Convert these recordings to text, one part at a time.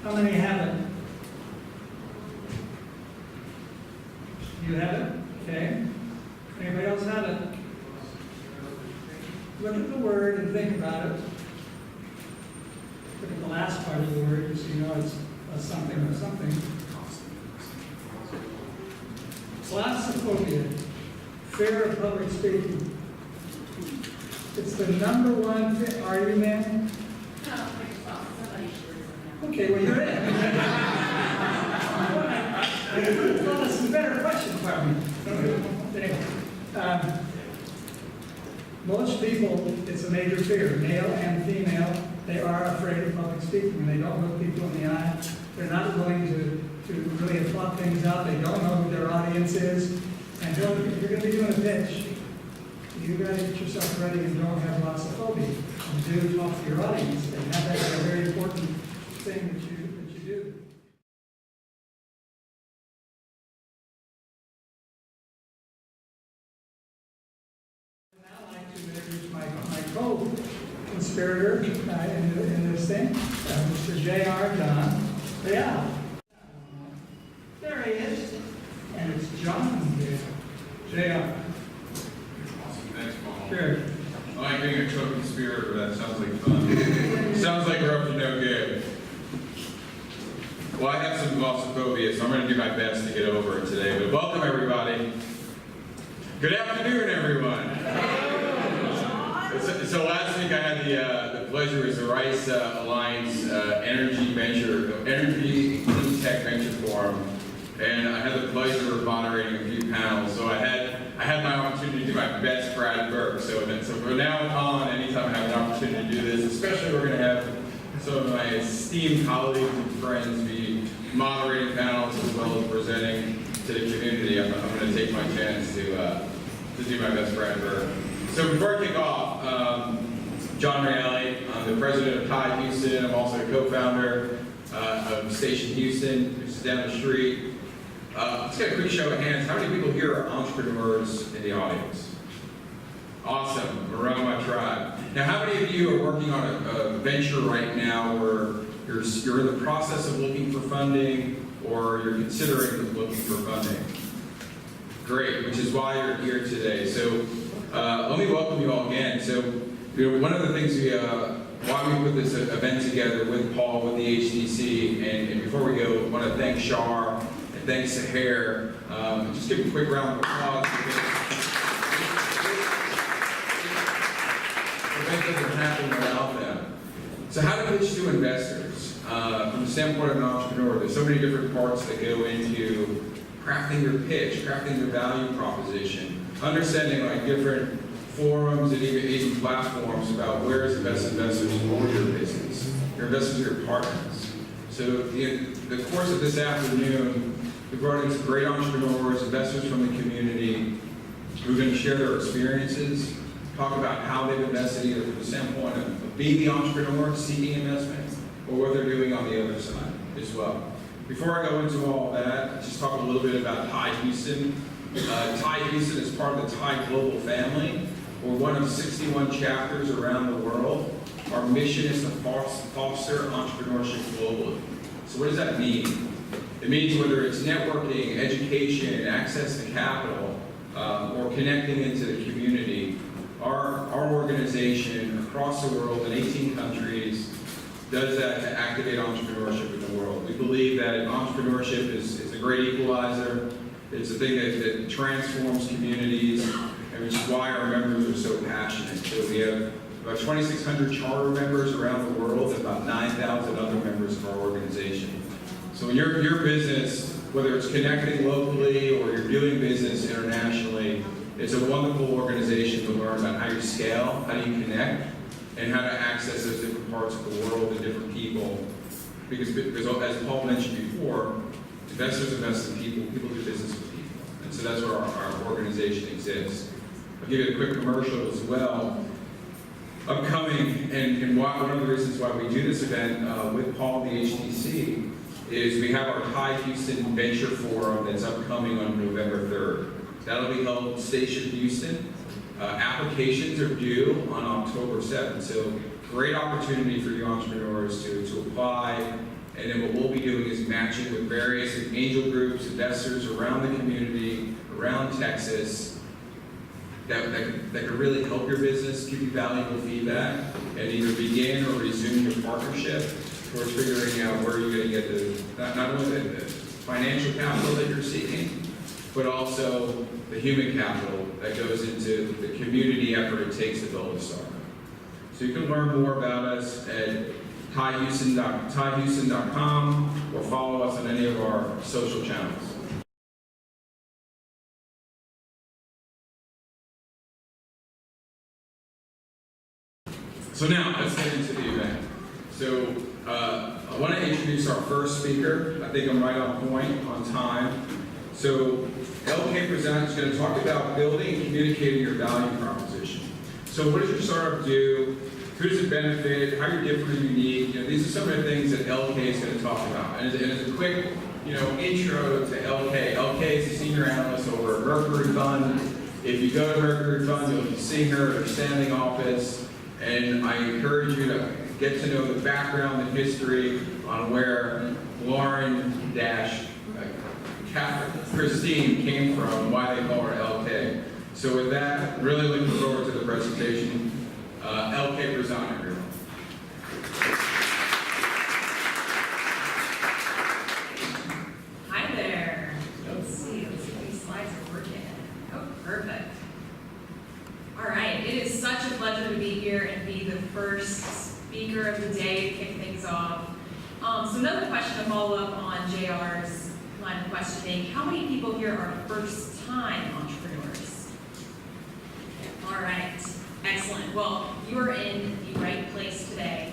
How many have it? You have it? Okay. Anybody else have it? Look at the word and think about it. Look at the last part of the word so you know it's a something or something. Claustrophobia, fear of public speaking. It's the number one thing. Are you, ma'am? Okay, well, you're in. Well, that's a better question for me. Anyway, most people, it's a major fear, male and female. They are afraid of public speaking. They don't look people in the eye. They're not willing to really plot things out. They don't know who their audience is. And you're going to be doing a pitch. You got to get yourself ready and don't have glossophobia. And do talk to your audience. And have that be a very important thing that you do. I'd now like to introduce my co-conspirator in this thing, Mr. J.R. John Reale. There he is. And it's John here. J.R. Awesome. Thanks, Paul. Sure. I like being a co-conspirator, but that sounds like fun. Sounds like we're up to no good. Well, I have some glossophobia, so I'm going to do my best to get over it today. But welcome, everybody. Good afternoon, everyone. So last week I had the pleasure as the Rice Alliance Energy Clean Tech Venture Forum, and I had the pleasure of moderating a few panels. So I had my opportunity to do my best Brad Burke. So from now on, anytime I have an opportunity to do this, especially we're going to have some of my esteemed colleagues and friends be moderating panels as well as presenting to the community. I'm going to take my chance to do my best Brad Burke. So before I kick off, John Reale, I'm the president of Tide Houston. I'm also a co-founder of Station Houston, which is down the street. Let's get a quick show of hands. How many people here are entrepreneurs in the audience? Awesome, around my tribe. Now, how many of you are working on a venture right now where you're in the process of looking for funding or you're considering looking for funding? Great, which is why you're here today. So let me welcome you all again. So one of the things why we put this event together with Paul, with the HTC, and before we go, I want to thank Shar and thank Saher. Just give a quick round of applause. Event doesn't happen without them. So how to pitch to investors? From the standpoint of an entrepreneur, there's so many different parts that go into crafting your pitch, crafting your value proposition, understanding like different forums and even platforms about where is the best investors for your business. Your investors are your partners. So in the course of this afternoon, we brought in some great entrepreneurs, investors from the community, who are going to share their experiences, talk about how they've invested either from the standpoint of being the entrepreneur, seeking investment, or what they're doing on the other side as well. Before I go into all that, just talk a little bit about Tide Houston. Tide Houston is part of the Tide Global family. We're one of 61 chapters around the world. Our mission is to foster entrepreneurship globally. So what does that mean? It means whether it's networking, education, access to capital, or connecting into the community, our organization across the world in 18 countries does that to activate entrepreneurship in the world. We believe that entrepreneurship is a great equalizer. It's a thing that transforms communities, and which is why our members are so passionate. So we have about 2,600 charter members around the world and about 9,000 other members of our organization. So in your business, whether it's connecting locally or you're doing business internationally, it's a wonderful organization to learn about how you scale, how do you connect, and how to access those different parts of the world and different people. Because as Paul mentioned before, investors invest in people, people do business with people. And so that's where our organization exists. I'll give you a quick commercial as well. Upcoming, and one of the reasons why we do this event with Paul, the HTC, is we have our Tide Houston Venture Forum that's upcoming on November 3rd. That'll be held in Station Houston. Applications are due on October 7th, so great opportunity for you entrepreneurs to apply And then what we'll be doing is matching with various angel groups, investors around the community, around Texas, that could really help your business, give you valuable feedback, and either begin or resume your partnership towards figuring out where you're going to get not only the financial capital that you're seeking, but also the human capital that goes into the community effort it takes to build a startup. So you can learn more about us at tyhouston.com or follow us on any of our social channels. So now, let's get into the event. So I want to introduce our first speaker. I think I'm right on point, on time. So LK Pryzant is going to talk about building and communicating your value proposition. So what does your startup do? Who does it benefit? How you're different and unique? These are some of the things that LK is going to talk about. And as a quick intro to LK, LK is a senior analyst over at Mercury Fund. If you go to Mercury Fund, you'll see her at her standing office. And I encourage you to get to know the background and history on where Lauren-Kristine came from, why they call her LK. So with that, really looking forward to the presentation. LK Pryzant, everyone. Hi there. Let's see if these slides are working. Oh, perfect. All right, it is such a pleasure to be here and be the first speaker of the day to kick things off. So another question to follow up on JR's line of questioning. How many people here are first-time entrepreneurs? All right, excellent. Well, you're in the right place today.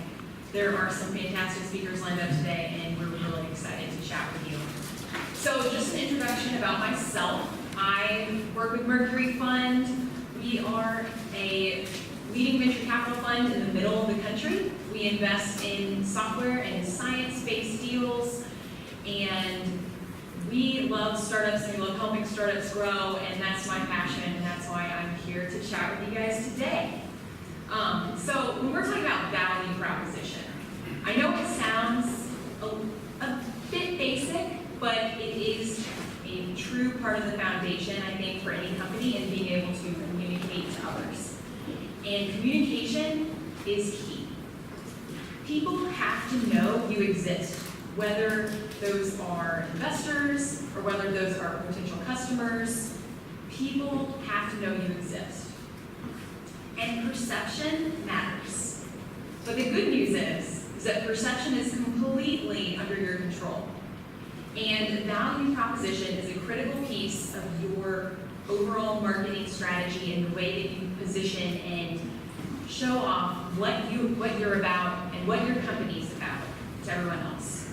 There are some fantastic speakers lined up today, and we're really excited to chat with you. So just an introduction about myself. I work with Mercury Fund. We are a leading venture capital fund in the middle of the country. We invest in software and science-based deals, and we love startups and we love helping startups grow, and that's my passion, and that's why I'm here to chat with you guys today. So when we're talking about value proposition, I know it sounds a bit basic, but it is a true part of the foundation, I think, for any company and being able to communicate to others. And communication is key. People have to know you exist, whether those are investors or whether those are potential customers. People have to know you exist. And perception matters. But the good news is that perception is completely under your control. And value proposition is a critical piece of your overall marketing strategy and the way that you position and show off what you're about and what your company's about to everyone else.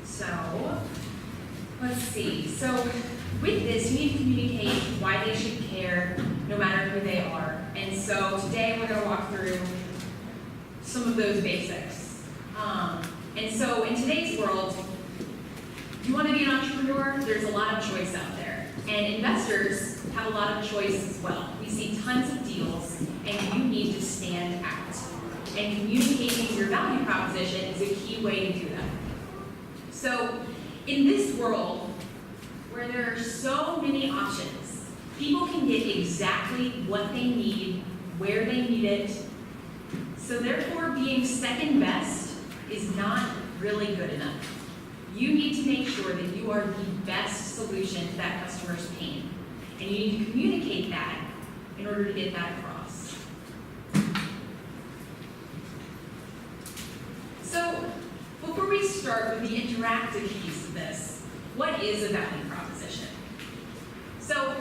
So, let's see. So, with this, you need to communicate why they should care, no matter who they are. And so, today we're going to walk through some of those basics. And so, in today's world, you want to be an entrepreneur, there's a lot of choice out there. And investors have a lot of choice as well. We see tons of deals, and you need to stand out. And communicating your value proposition is a key way to do that. So, in this world, where there are so many options, people can get exactly what they need, where they need it. So therefore, being second best is not really good enough. You need to make sure that you are the best solution to that customer's pain. And you need to communicate that in order to get that across. So, before we start with the interactive piece of this, what is a value proposition? So,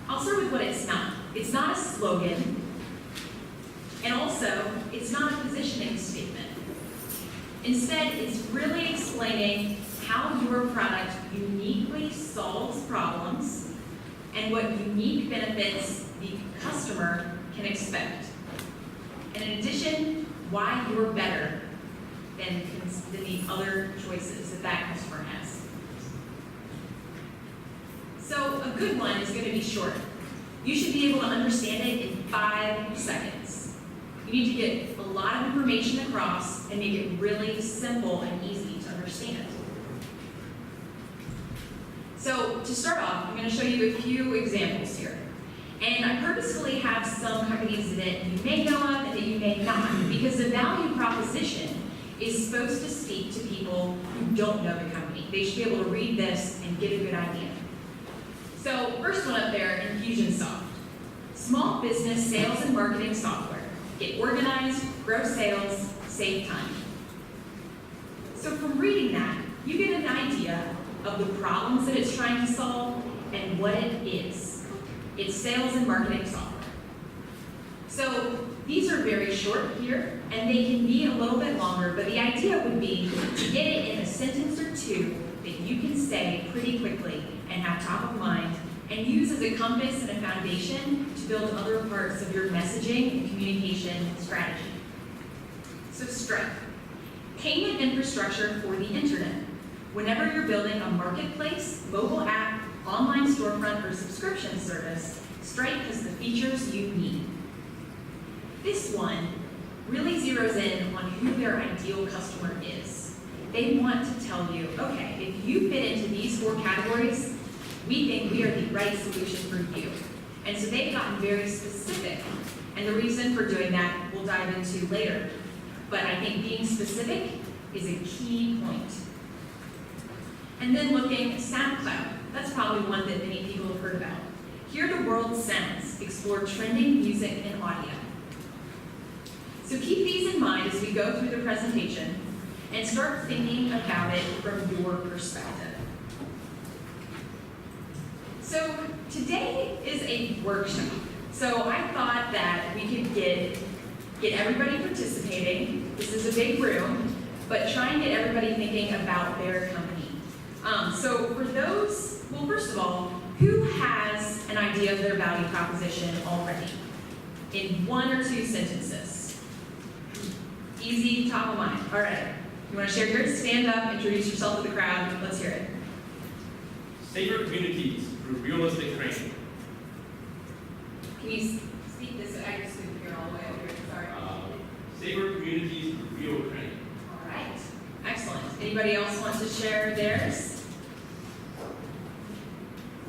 I'll start with what it's not. It's not a slogan, and also, it's not a positioning statement. Instead, it's really explaining how your product uniquely solves problems and what unique benefits the customer can expect. And in addition, why you're better than the other choices that customer has. So a good one is going to be short. You should be able to understand it in 5 seconds. You need to get a lot of information across and make it really simple and easy to understand. So to start off, I'm going to show you a few examples here. And I purposefully have some companies that you may know of and that you may not, because the value proposition is supposed to speak to people who don't know the company. They should be able to read this and get a good idea. So first one up there, Infusionsoft. Small business sales and marketing software. Get organized, grow sales, save time. So from reading that, you get an idea of the problems that it's trying to solve and what it is. It's sales and marketing software. So these are very short here, and they can be a little bit longer, but the idea would be to get it in a sentence or two that you can say pretty quickly and have top of mind, and use as a compass and a foundation to build other parts of your messaging and communication strategy. So Stripe, payment infrastructure for the internet. Whenever you're building a marketplace, mobile app, online storefront, or subscription service, Stripe has the features you need. This one really zeroes in on who their ideal customer is. They want to tell you, okay, if you fit into these 4 categories, we think we are the right solution for you. And so they've gotten very specific. And the reason for doing that we'll dive into later. But I think being specific is a key point. And then looking at SoundCloud. That's probably one that many people have heard about. Hear the world sounds, explore trending music and audio. So keep these in mind as we go through the presentation and start thinking about it from your perspective. So today is a workshop. So I thought that we could get everybody participating. This is a big room, but try and get everybody thinking about their company. So for those, well, first of all, who has an idea of their value proposition already? In 1 or 2 sentences. Easy, top of mind. All right. You want to share yours? Stand up, introduce yourself to the crowd. Let's hear it. Safer communities through realistic training. Can you speak this? I just couldn't hear all the way over here. Sorry. Safer communities through real training. All right. Excellent. Anybody else want to share theirs?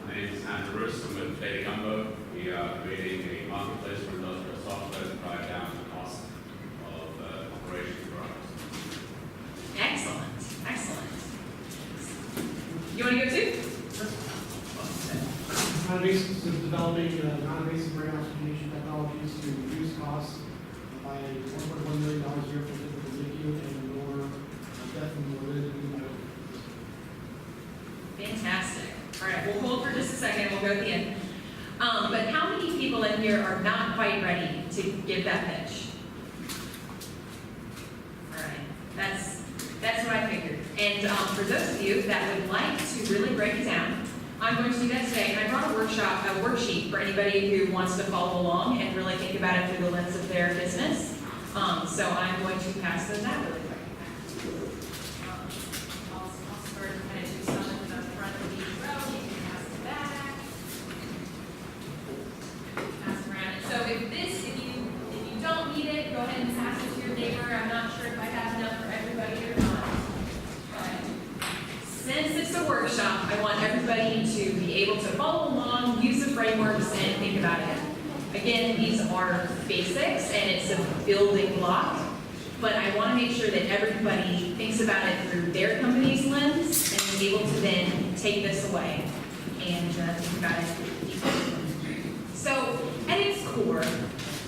My name is Andrew Bruce. I'm with Data Gumbo. We are creating a marketplace for industrial software to drive down the cost of operations for our customers. Excellent. Excellent. You want to go too? Non-invasive is developing non-invasive brain oxygenation technologies to reduce costs by $1.1 million a year for typical NICU and lower death and morbidity. Fantastic. All right, we'll hold for just a second. We'll go at the end. But how many people in here are not quite ready to give that pitch? All right, that's what I figured. And for those of you that would like to really break it down, I'm going to do that today. And I brought a worksheet for anybody who wants to follow along and really think about it through the lens of their business. So I'm going to pass those out really quick. I'll start kind of do some in the front of each row. You can pass it back. Pass it around. So if you don't need it, go ahead and pass it to your neighbor. I'm not sure if I have enough for everybody or not. Since it's a workshop, I want everybody to be able to follow along, use the frameworks, and think about it. Again, these are basics, and it's a building block, but I want to make sure that everybody thinks about it through their company's lens and is able to then take this away and think about it deeply. So, at its core,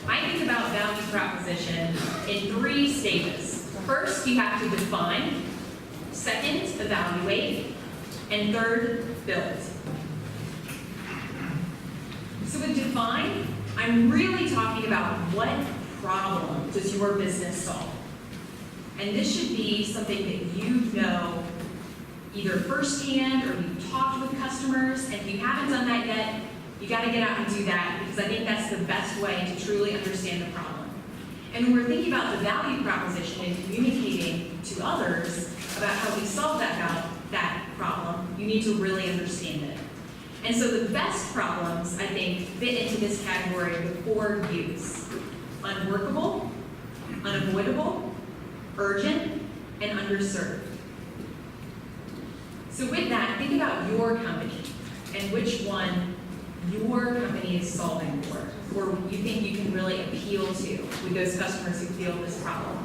I think about value proposition in 3 stages. First, you have to define. Second, evaluate. And third, build. So with define, I'm really talking about what problem does your business solve? And this should be something that you know either firsthand or you've talked with customers, and if you haven't done that yet, you got to get out and do that, because I think that's the best way to truly understand the problem. And when we're thinking about the value proposition and communicating to others about how we solve that problem, you need to really understand it. And so the best problems, I think, fit into this category with 4 U's. Unworkable, unavoidable, urgent, and underserved. So with that, think about your company and which one your company is solving for, or you think you can really appeal to with those customers who feel this problem.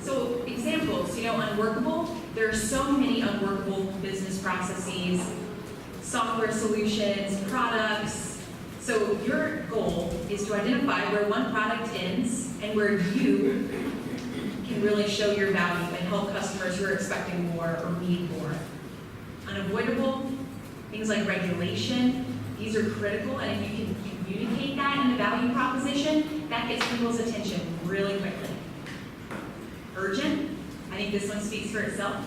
So examples, unworkable, there are so many unworkable business processes, software solutions, products. So your goal is to identify where one product ends and where you can really show your value and help customers who are expecting more or need more. Unavoidable, things like regulation, these are critical, and if you can communicate that in the value proposition, that gets people's attention really quickly. Urgent, I think this one speaks for itself.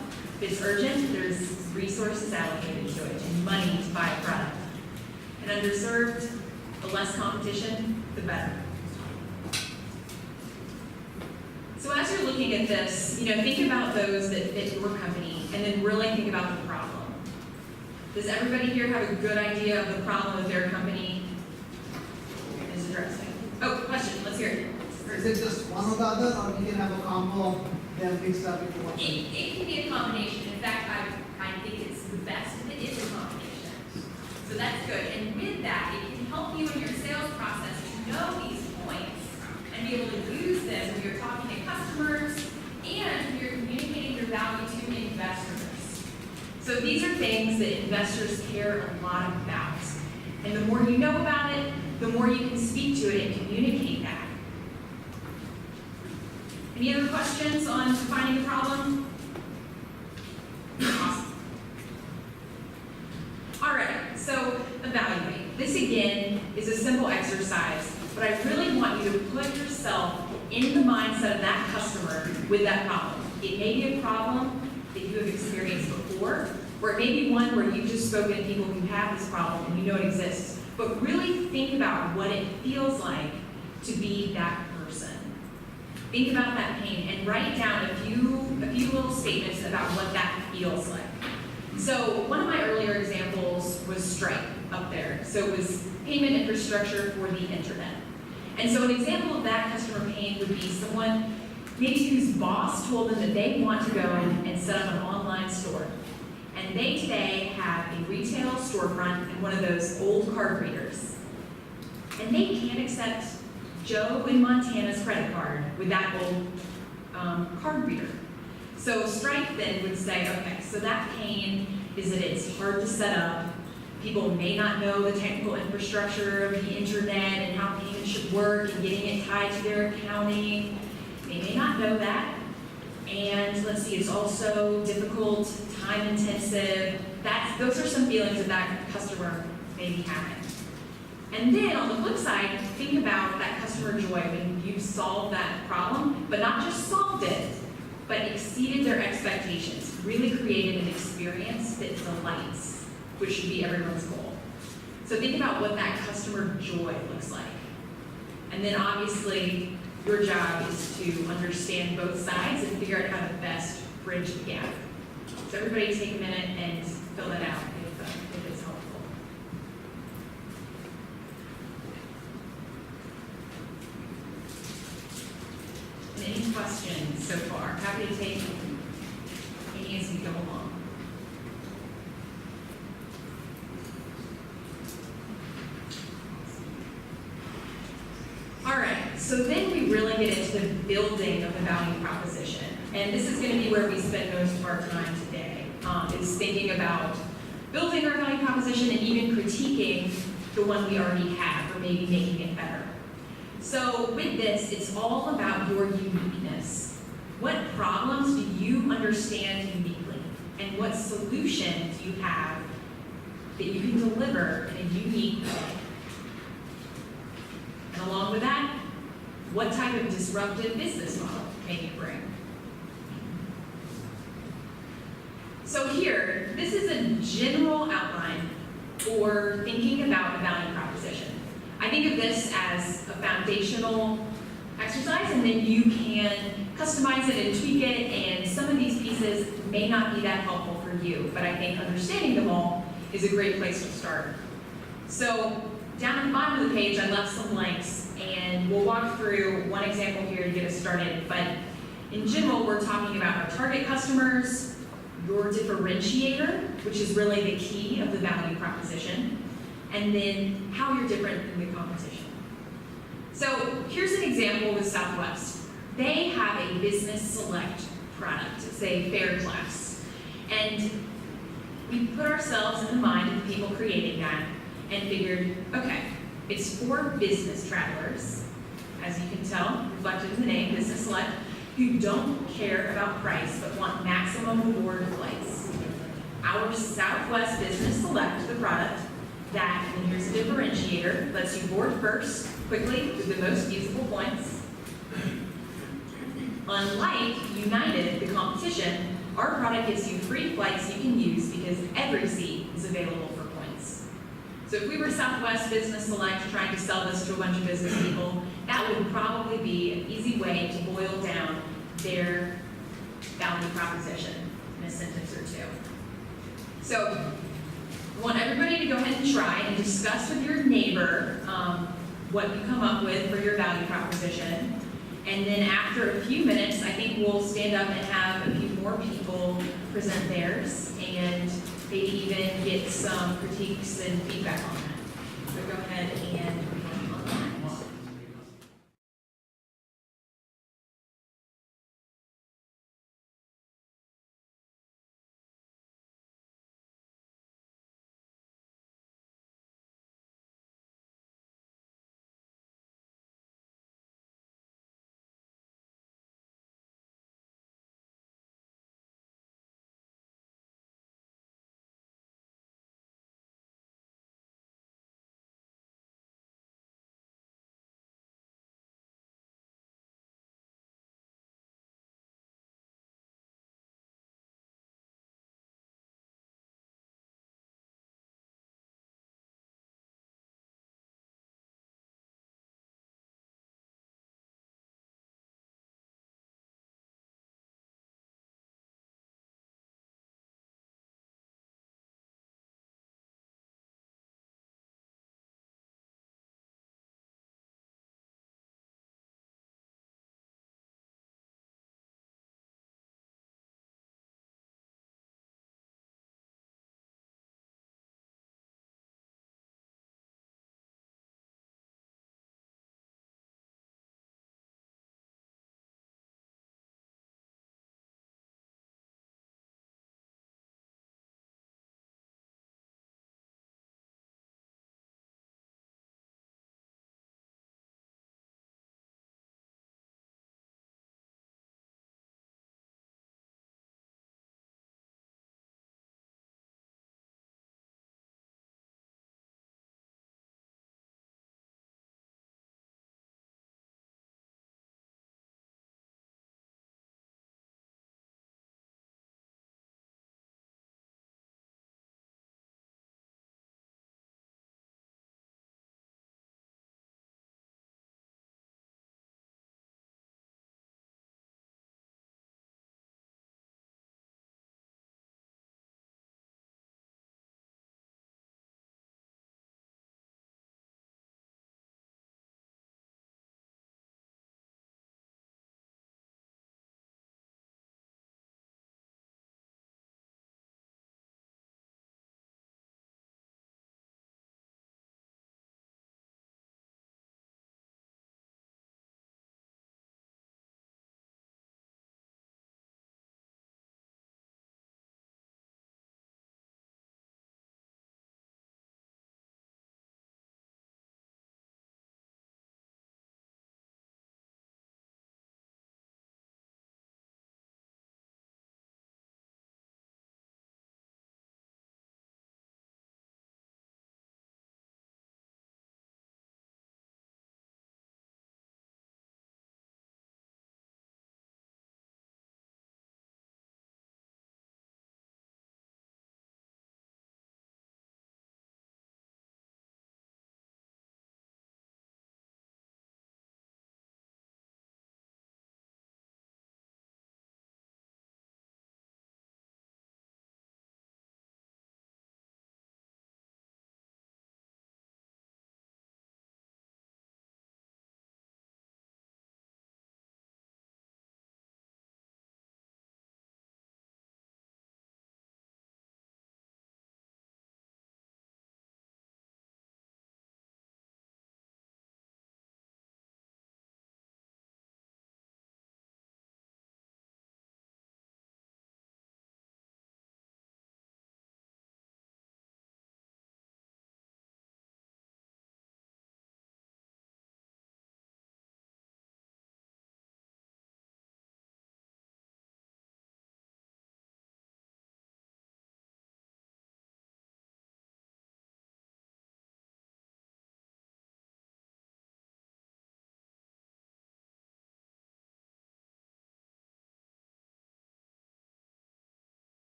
If it's urgent, there's resources allocated to it and money to buy a product. And underserved, the less competition, the better. So as you're looking at this, think about those that fit your company and then really think about the problem. Does everybody here have a good idea of the problem that their company is addressing? Oh, question, let's hear it. Is it just one or the other, or we can have a combo of them mixed up into one? It can be a combination. In fact, I think it's the best if it is a combination. So that's good. And with that, it can help you in your sales process to know these points and be able to use them when you're talking to customers and when you're communicating your value to investors. So these are things that investors care a lot about. And the more you know about it, the more you can speak to it and communicate that. Any other questions on defining the problem? Awesome. All right, so evaluate. This again is a simple exercise, but I really want you to put yourself in the mindset of that customer with that problem. It may be a problem that you have experienced before, or it may be one where you've just spoken to people who have this problem and you know it exists. But really think about what it feels like to be that person. Think about that pain and write down a few little statements about what that feels like. So one of my earlier examples was Stripe up there. So it was payment infrastructure for the internet. And so an example of that customer pain would be someone maybe whose boss told them that they want to go and set up an online store. And they today have a retail storefront and one of those old card readers. And they can't accept Joe in Montana's credit card with that old card reader. So Stripe then would say, okay, so that pain is that it's hard to set up. People may not know the technical infrastructure of the internet and how payments should work and getting it tied to their accounting. They may not know that. And let's see, it's also difficult, time intensive. Those are some feelings that customer may be having. And then on the flip side, think about that customer joy when you solved that problem, but not just solved it, but exceeded their expectations, really created an experience that delights, which should be everyone's goal. So think about what that customer joy looks like. And then obviously, your job is to understand both sides and figure out how to best bridge the gap. So everybody take a minute and fill that out if it's helpful. And any questions so far? Happy to take any as we go along. All right, so then we really get into the building of the value proposition. And this is going to be where we spend most of our time today, is thinking about building our value proposition and even critiquing the one we already have, or maybe making it better. So with this, it's all about your uniqueness. What problems do you understand uniquely? And what solution do you have that you can deliver in a unique way? And along with that, what type of disruptive business model can you bring? So here, this is a general outline for thinking about a value proposition. I think of this as a foundational exercise, and then you can customize it and tweak it, and some of these pieces may not be that helpful for you, but I think understanding them all is a great place to start. So down at the bottom of the page, I left some links, and we'll walk through one example here to get us started. But In general, we're talking about our target customers, your differentiator, which is really the key of the value proposition, and then how you're different than the competition. So here's an example with Southwest. They have a business select product. It's a fare class. And we put ourselves in the mind of the people creating that and figured, okay, it's for business travelers, as you can tell, reflected in the name, business select, who don't care about price but want maximum reward flights. Our Southwest Business Select, the product, that, and here's a differentiator, lets you board first, quickly, with the most usable points. Unlike United, the competition, our product gives you free flights you can use because every seat is available for points. So if we were Southwest Business Select trying to sell this to a bunch of business people, that would probably be an easy way to boil down their value proposition in a sentence or two. So I want everybody to go ahead and try and discuss with your neighbor what you come up with for your value proposition. And then after a few minutes, I think we'll stand up and have a few more people present theirs and maybe even get some critiques and feedback on that. So go ahead and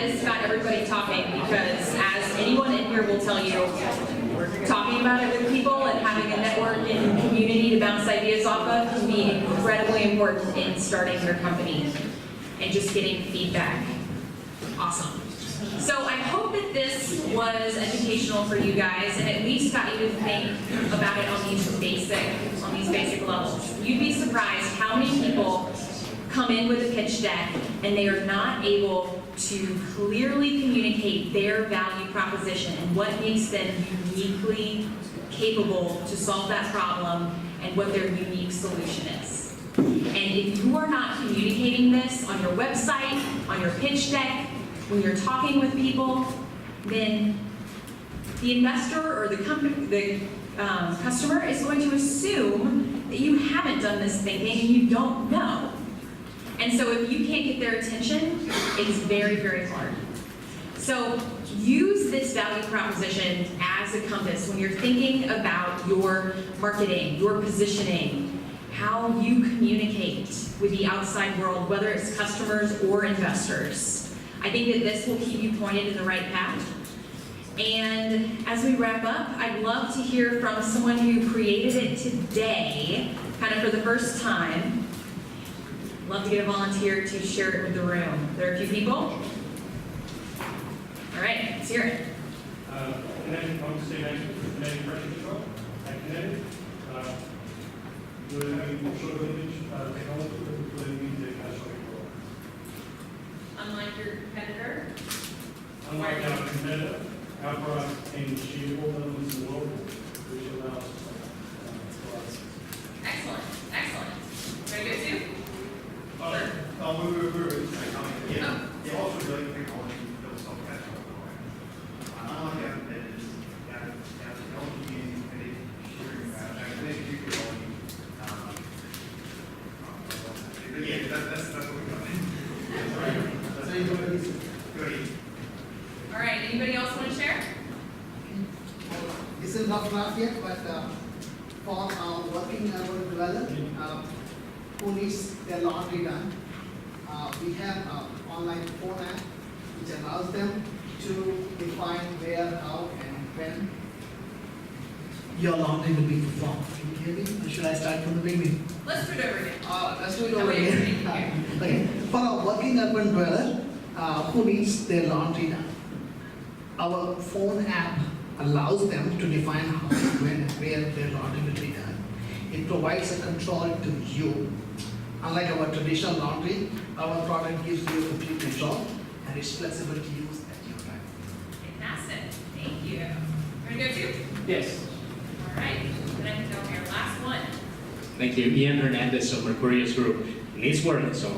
this got everybody talking because as anyone in here will tell you, talking about it with people and having a network and community to bounce ideas off of can be incredibly important in starting your company and just getting feedback. Awesome. So I hope that this was educational for you guys and at least got you to think about it on these basic levels. You'd be surprised how many people come in with a pitch deck and they are not able to clearly communicate their value proposition and what makes them uniquely capable to solve that problem and what their unique solution is. And if you are not communicating this on your website, on your pitch deck, when you're talking with people, then the investor or the customer is going to assume that you haven't done this thinking and you don't know. And so if you can't get their attention, it's very, very hard. So use this value proposition as a compass when you're thinking about your marketing, your positioning, how you communicate with the outside world, whether it's customers or investors. I think that this will keep you pointed in the right path. And as we wrap up, I'd love to hear from someone who created it today, kind of for the first time. Love to get a volunteer to share it with the room. There are a few people. All right, let's hear it. Kinetic, I want to say kinetic pressure control. At Kinetic, we're having short voltage technology that we need to cash flow. Unlike your competitor. Unlike our competitor, our product can achieve all elements in the world, which allows us. Excellent, excellent. Very good too? Sure. Yeah, it's also really technology that was self-catch up. Unlike that, that is, technology and sharing technology. But yeah, that's what we got. Good. All right, anybody else want to share? This is not draft yet, but for working dweller who needs their laundry done, we have an online phone app which allows them to define where, how, and when your laundry will be performed. Can you hear me? Or should I start from the beginning? Let's do it over again. Let's do it That over way it's again. pretty Okay. For a working urban dweller who needs their laundry done, our phone app allows them to define how, when, and where their laundry will be done. It provides a control to you. Unlike our traditional laundry, our product gives you complete control and it's flexible to use at your time. Fantastic, thank you. Ready to go too? Yes. All right, and I think that'll be our last one. Thank you. Ian Hernandez of Mercury's group. Needs work, so.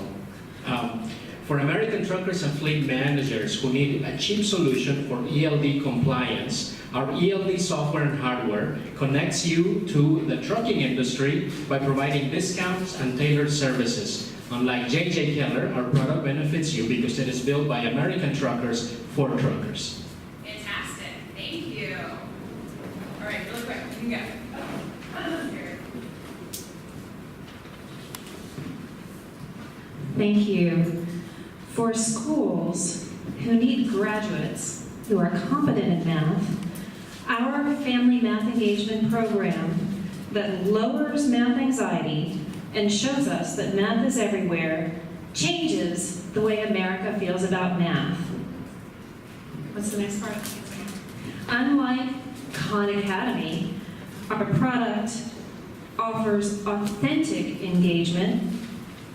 For American truckers and fleet managers who need a cheap solution for ELD compliance, our ELD software and hardware connects you to the trucking industry by providing discounts and tailored services. Unlike J.J. Keller, our product benefits you because it is built by American truckers for truckers. Fantastic, thank you. All right, really quick, you can go. Here. Thank you. For schools who need graduates who are competent in math, our Family Math Engagement program that lowers math anxiety and shows us that math is everywhere changes the way America feels about math. What's the next part? Unlike Khan Academy, our product offers authentic engagement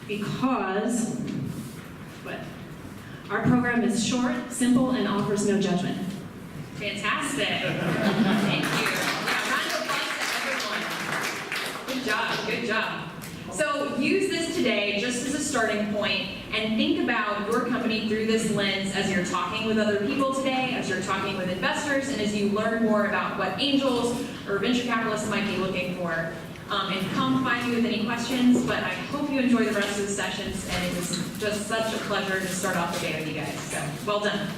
because our program is short, simple, and offers no judgment. Fantastic. Thank you. Yeah, round of applause to everyone. Good job, good job. So use this today just as a starting point and think about your company through this lens as you're talking with other people today, as you're talking with investors, and as you learn more about what angels or venture capitalists might be looking for. And come find me with any questions, but I hope you enjoy the rest of the sessions, and it was just such a pleasure to start off the day with you guys. So, well done.